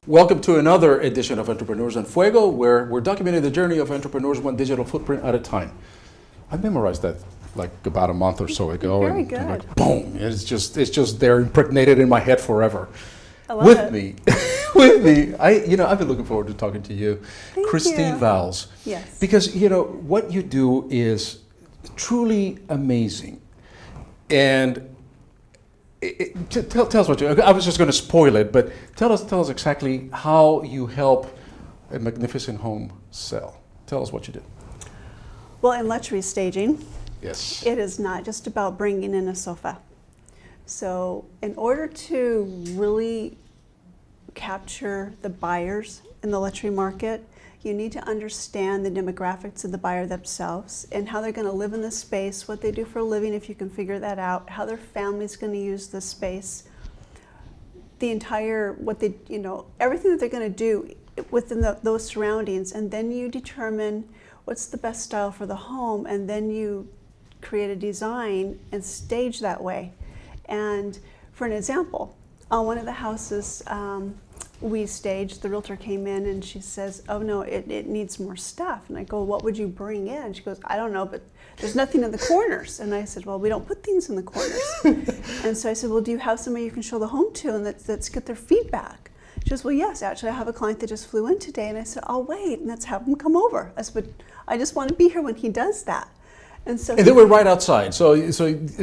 Welcome to another edition of Entrepreneurs on Fuego, where we're documenting the journey of entrepreneurs one digital footprint at a time. I memorized that like about a month or so ago. Very and good. like, boom! It's just there, impregnated in my head forever. I love With it. me, with me. I've been looking forward to talking to you, Thank Kristine you. Vowels. Yes. Because what you do is truly amazing, and. Tell us what you. I was just going to spoil it, but tell us exactly how you help a magnificent home sell. Tell us what you do. Well, in luxury staging, Yes. it is not just about bringing in a sofa. So in order to really capture the buyers in the luxury market, you need to understand the demographics of the buyer themselves and how they're going to live in the space, what they do for a living if you can figure that out, how their family's going to use the space, the entire, everything that they're going to do within those surroundings, and then you determine what's the best style for the home, and then you create a design and stage that way. And for an example, on one of the houses, we staged, the realtor came in and she says, oh no, it needs more stuff. And I go, what would you bring in? She goes, I don't know, but there's nothing in the corners. And I said, well, we don't put things in the corners. And so I said, well, do you have somebody you can show the home to and let's get their feedback? She goes, well, yes, actually I have a client that just flew in today. And I said, I'll wait and let's have him come over. I said, but I just want to be here when he does that. And they were right outside, so it's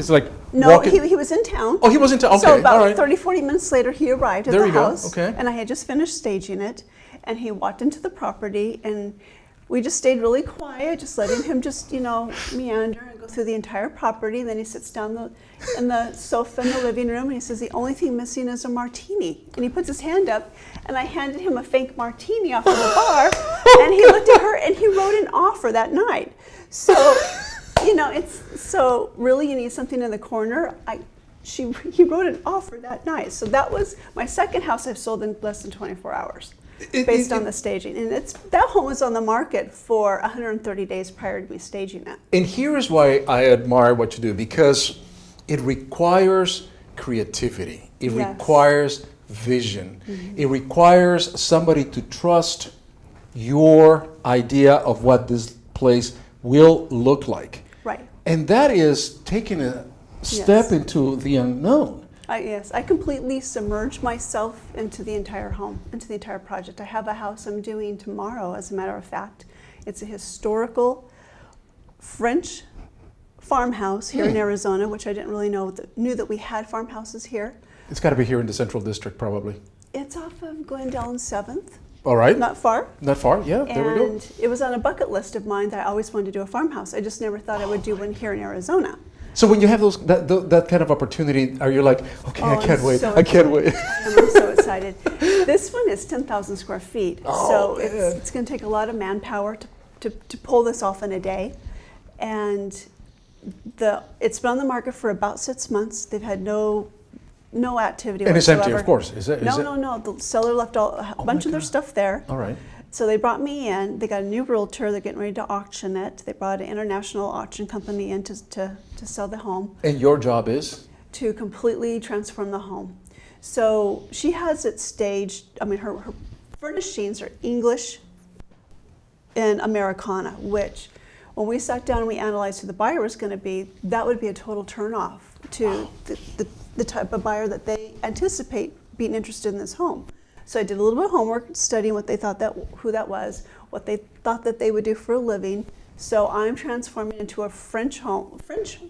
like no, walking. he was in town. Oh, he was in town. Okay, so about all right. 30, 40 minutes later, he arrived at There the you go, house. okay. And I had just finished staging it, and he walked into the property, and we just stayed really quiet, just letting him just meander and go through the entire property. And then he sits down in the sofa in the living room, and he says, the only thing missing is a martini. And he puts his hand up, and I handed him a fake martini off of the bar, and he looked at her, and he wrote an offer that night. So. So really you need something in the corner. He wrote an offer that night. So that was my second house I've sold in less than 24 hours based on the staging. And that home was on the market for 130 days prior to me staging it. And here is why I admire what you do, because it requires creativity. It Yes. requires vision. Mm-hmm. It requires somebody to trust your idea of what this place will look like. Right. And that is taking a step Yes. into the unknown. Yes, I completely submerged myself into the entire home, into the entire project. I have a house I'm doing tomorrow, as a matter of fact. It's a historical French farmhouse here in Arizona, which I didn't really knew that we had farmhouses here. It's got to be here in the Central District, probably. It's off of Glendale and 7th. All right. Not far. Not far, yeah, there we go. And it was on a bucket list of mine that I always wanted to do a farmhouse. I just never thought I would do one here in Arizona. So when you have that kind of opportunity, are you like, okay, I can't wait, so I can't wait. I'm so excited. This one is 10,000 square feet, so man. it's going to take a lot of manpower to pull this off in a day. And it's been on the market for about 6 months. They've had no activity And it's whatsoever. empty, of course. Is it? No. The seller left a bunch of their stuff there. All right. So they brought me in. They got a new realtor. They're getting ready to auction it. They brought an international auction company in to sell the home. And your job is? To completely transform the home. So she has it staged. I mean, her furnishings are English and Americana, which when we sat down and we analyzed who the buyer was going to be, that would be a total turnoff to the type of buyer that they anticipate being interested in this home. So I did a little bit of homework, studying what they thought who that was, what they thought that they would do for a living. So I'm transforming into a French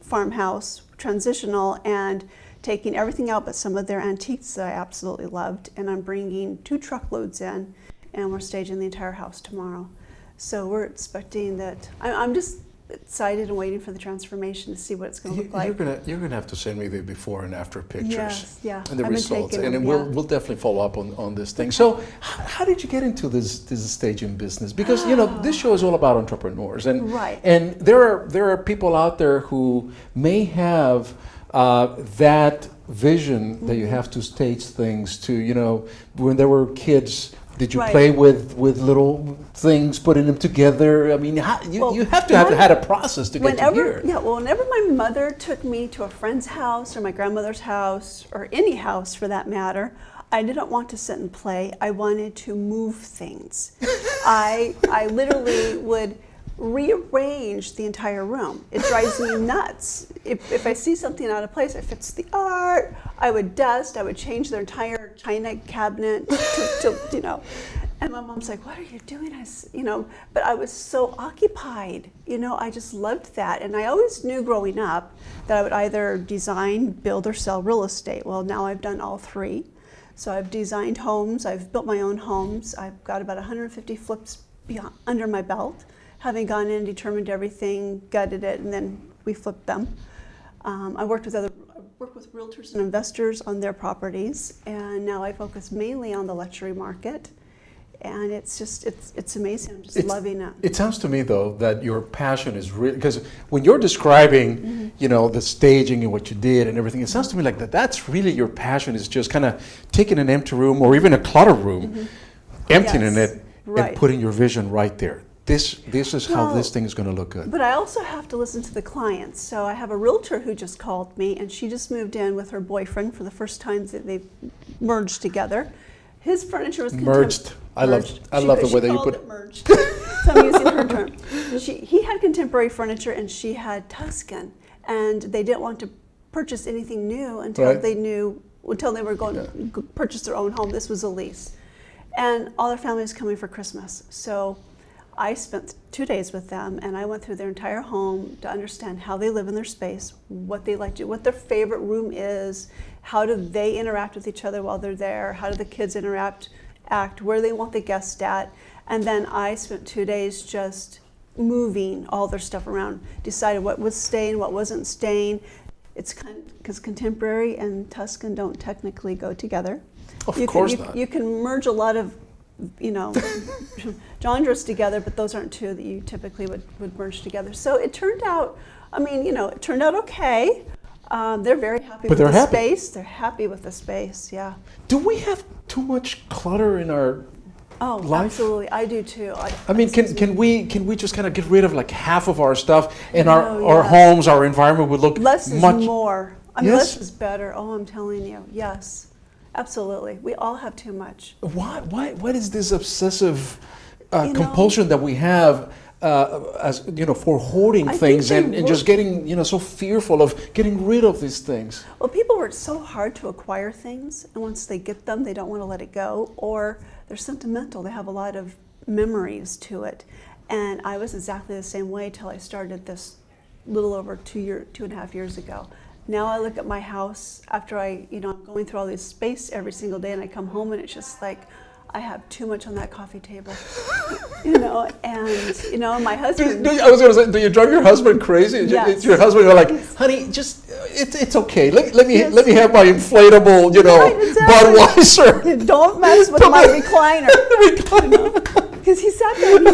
farmhouse, transitional, and taking everything out but some of their antiques that I absolutely loved. And I'm bringing 2 truckloads in, and we're staging the entire house tomorrow. So we're expecting that. I'm just excited and waiting for the transformation to see what it's going to look like. You're gonna have to send me the before and after pictures. Yes, yeah. And the I've been results, taking and then them, we'll definitely follow up on this thing. So, how did you get into this staging business? Because this show is all about entrepreneurs, and Right. and there are people out there who may have that vision that you have to stage things to. When there were kids. Did you Right. play with little things, putting them together? I mean, you have to have had a process to get to here. Yeah, well, whenever my mother took me to a friend's house or my grandmother's house or any house for that matter, I didn't want to sit and play. I wanted to move things. I literally would rearrange the entire room. It drives me nuts. If I see something out of place, I fix the art, I would dust, I would change their entire china cabinet to you know. And my mom's like, what are you doing? But I was so occupied, I just loved that. And I always knew growing up that I would either design, build, or sell real estate. Well, now I've done all three. So I've designed homes, I've built my own homes, I've got about 150 flips under my belt, having gone in, determined everything, gutted it, and then we flipped them. I worked with realtors and investors on their properties, and now I focus mainly on the luxury market. And it's amazing. I'm just loving it. It sounds to me, though, that your passion is really, because when you're describing, the staging and what you did and everything, it sounds to me like that's really your passion, is just kind of taking an empty room or even a cluttered room, emptying it, and putting your vision right there. This is how this thing is going to look good. But I also have to listen to the clients. So I have a realtor who just called me, and she just moved in with her boyfriend for the first time that they've merged together. His furniture was merged. I love the way that you put it. Merged. So I'm using her term. He had contemporary furniture and she had Tuscan, and they didn't want to purchase anything new until they were going to purchase their own home. This was a lease, and all their family was coming for Christmas. So I spent 2 days with them, and I went through their entire home to understand how they live in their space, what they like to do, what their favorite room is, how do they interact with each other while they're there, how do the kids act, where they want the guests at. And then I spent 2 days just moving all their stuff around, decided what was staying, what wasn't staying. It's because contemporary and Tuscan don't technically go together. Of course not. You can merge a lot of genres together, but those aren't two that you typically would merge together. So it turned out, okay. They're very happy with the space. They're happy with the space, yeah. Do we have too much clutter in our life? Absolutely, I do too. Can we just kind of get rid of like half of our stuff, and our homes, our environment would look less is more. Yes? Less is better. Oh, I'm telling you, yes. Absolutely. We all have too much. What is this obsessive compulsion that we have for hoarding things and just getting so fearful of getting rid of these things? Well, people work so hard to acquire things, and once they get them, they don't want to let it go, or they're sentimental. They have a lot of memories to it. And I was exactly the same way till I started this little over 2.5 years ago. Now I look at my house after I'm going through all this space every single day, and I come home and it's just like, I have too much on that coffee table, and my husband. I was going to say, do you drive your husband crazy? Yes. Your husband, you're like, honey, just it's okay. Let me have my inflatable, Budweiser. Don't mess with my recliner. Because he sat there and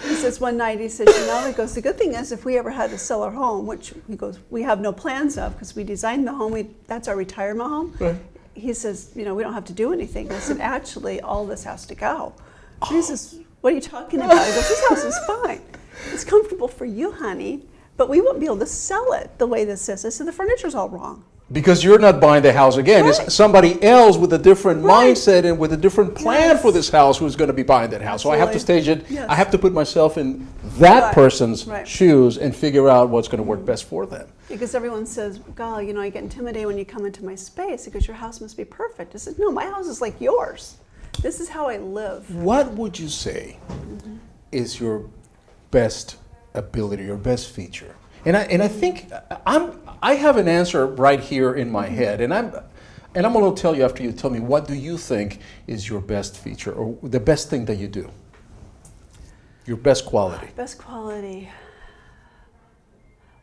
he says one night, he says, the good thing is if we ever had to sell our home, which he goes, we have no plans of because we designed the home, that's our retirement home. Right. He says, we don't have to do anything. I said, actually, all this has to go. And he says, what are you talking about? He goes, this house is fine. It's comfortable for you, honey, but we won't be able to sell it the way this is. I said, the furniture's all wrong. Because you're not buying the house again. Right. It's somebody else with a different mindset and with a different plan for this house who's going to be buying that house. Absolutely. So I have to stage it. Yes. I have to put myself in that person's shoes and figure out what's going to work best for them. Because everyone says, golly, I get intimidated when you come into my space because your house must be perfect. I said, no, my house is like yours. This is how I live. What would you say is your best ability, your best feature? And I think I have an answer right here in my head, and I'm going to tell you after you tell me, what do you think is your best feature or the best thing that you do? Your best quality. Best quality.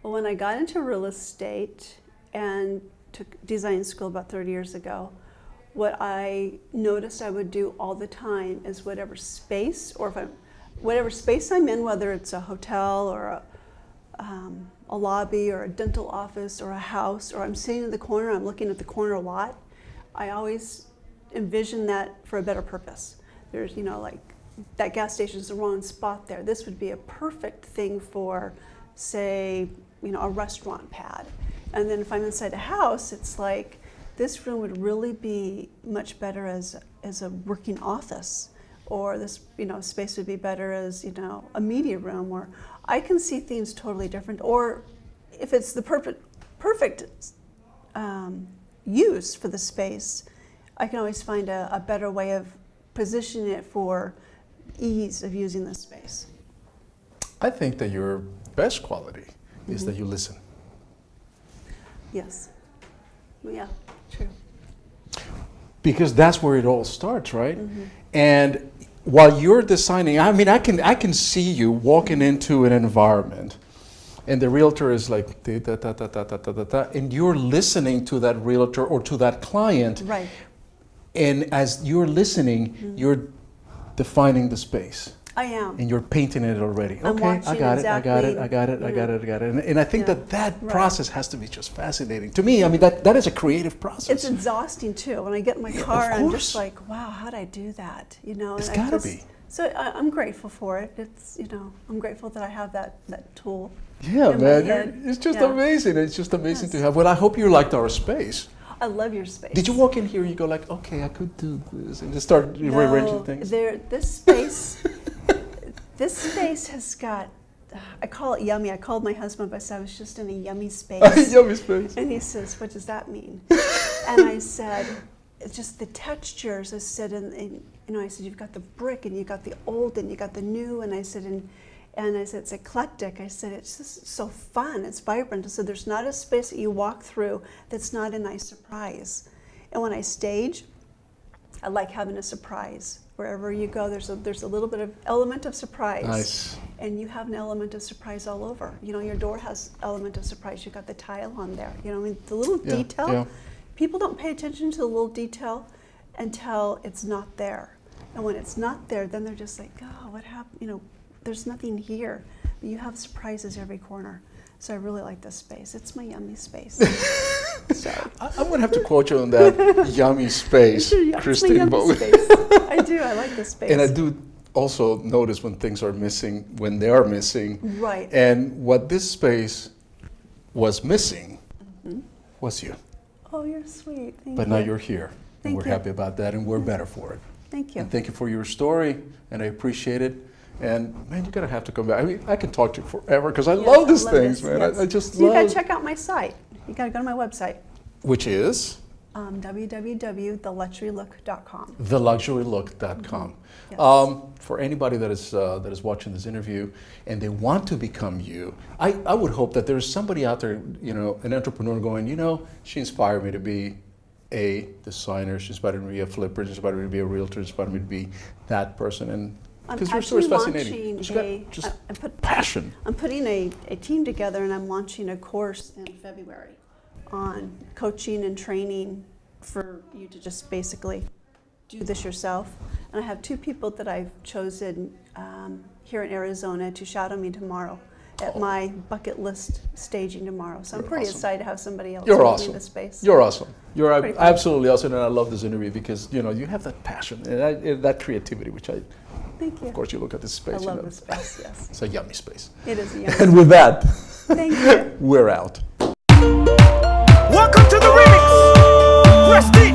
Well, when I got into real estate and took design school about 30 years ago, what I noticed I would do all the time is whatever space I'm in, whether it's a hotel or a lobby or a dental office or a house, or I'm sitting in the corner, I'm looking at the corner lot, I always envision that for a better purpose. There's, like that gas station's the wrong spot there. This would be a perfect thing for, say, a restaurant pad. And then if I'm inside a house, it's like this room would really be much better as a working office, or this space would be better as a media room, or I can see things totally different. Or if it's the perfect use for the space, I can always find a better way of positioning it for ease of using the space. I think that your best quality is that you listen. Yes. Yeah, true. Because that's where it all starts, right? And while you're designing, I mean, I can see you walking into an environment, and the realtor is like, da, da, da, da, da, da, da, da, and you're listening to that realtor or to that client. Right. And as you're listening, you're defining the space. I am. And you're painting it already. I'm Okay, watching I got it. And I think Yes. that Right. process has to be just fascinating. To me, I mean, that is a creative process. It's exhausting too. When I get in my car, I'm just like, wow, how'd I do that? It's and gotta be. So I'm grateful for it. It's, I'm grateful that I have that tool. Yeah, in my man, head. it's just Yeah. amazing. It's just amazing to Yes. have. Well, I hope you liked our space. I love your space. Did you walk in here and you go like, okay, I could do this, and just start rearranging things? This space has got, I call it yummy. I called my husband, but I said I was just in a yummy space. Yummy space. And he says, what does that mean? And I said, it's just the textures. I said, I said, you've got the brick, and you got the old, and you got the new. And I said, it's eclectic. I said, it's just so fun. It's vibrant. I said, there's not a space that you walk through that's not a nice surprise. And when I stage, I like having a surprise. Wherever you go, there's a little bit of element of surprise. Nice. And you have an element of surprise all over. Your door has element of surprise. You've got the tile on there. The little detail. Yeah. People don't pay attention to the little detail until it's not there. And when it's not there, then they're just like, oh, what happened? There's nothing here. But you have surprises every corner. So I really like this space. It's my yummy space. So I'm going to have to quote you on that yummy space, it's Kristine. my yummy space. I do. I like this space. And I do also notice when things are missing, when they are missing. Right. And what this space was missing was you. Oh, you're sweet. Thank But you. now you're here. And Thank we're you. happy about that, and we're better for it. Thank you. And thank you for your story, and I appreciate it. And man, you're gonna have to come back. I mean, I can talk to you forever because I Yes, love these love things, this, man. yes. I just So you love. gotta check out my site. You gotta go to my website, Which is www.theluxurylook.com. theluxurylook.com. Yes. For anybody that is watching this interview and they want to become you, I would hope that there's somebody out there, an entrepreneur going, she inspired me to be a designer, she inspired me to be a flipper, she inspired me to be a realtor, she inspired me to be that person. And because your story is fascinating. launching She's got just passion. I'm putting a team together, and I'm launching a course in February on coaching and training for you to just basically do this yourself. And I have 2 people that I've chosen here in Arizona to shadow me tomorrow at my bucket list staging tomorrow. So I'm You're pretty awesome. excited to have somebody else You're with me awesome. in the space. You're awesome. You're Pretty fun. absolutely awesome, and I love this interview because you have that passion and that creativity, which Thank you. of course, you look at this space. I love this space, yes. It's a yummy space. It is a yummy And with that, Thank you. we're out. Welcome to the remix. Kristine.